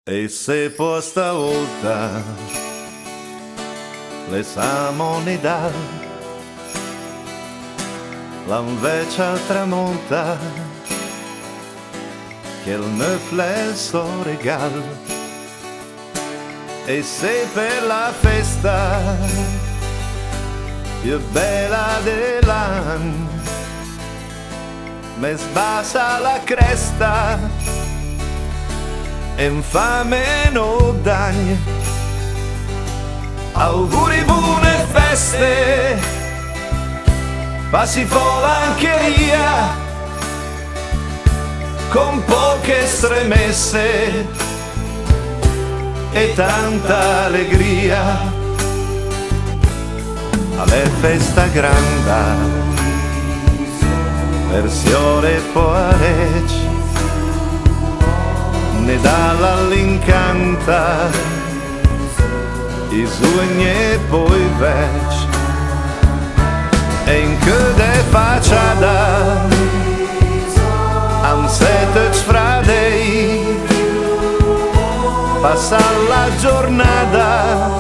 E se può stavolta le samone dà l'invecia tramonta che il neuf suo regal. E se per la festa più bella dell'anno me sbassa la cresta e fa meno danni. Auguri, buone feste, passi volancheria con poche stremesse e tanta allegria. Alle festa grande versione poarec ne dalla l'incanta i sogni e poi vec e in che de facciata am sete sfradei passa la giornata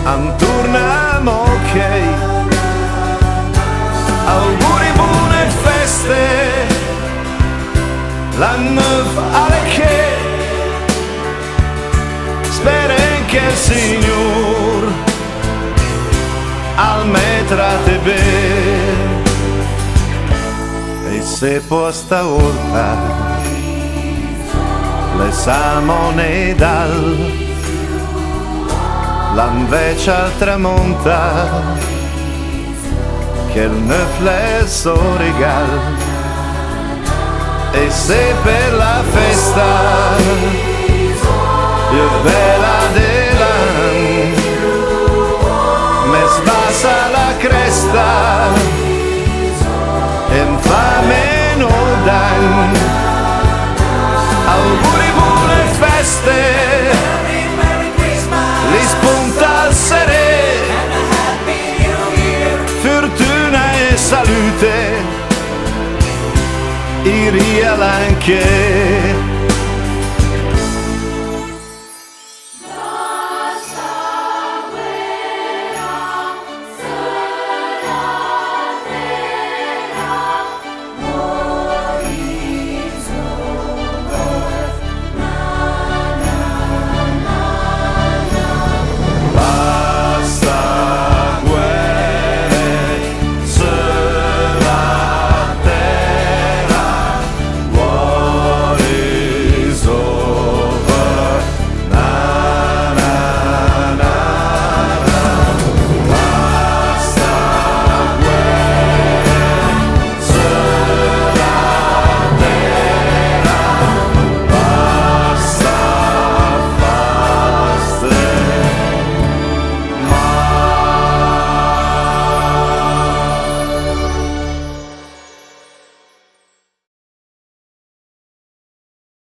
am tornamo ok. Auguri, buone feste, l'anno alle che speren che il Signor al me tratte bene. E se può stavolta le samone dal l'invecia al tramonta che il neuf suo regal. E se per la festa più bella dell'anno me sbassa la cresta e fa meno danni. Auguri, buone feste, li spunta al serè, fortuna e salute, i real anche.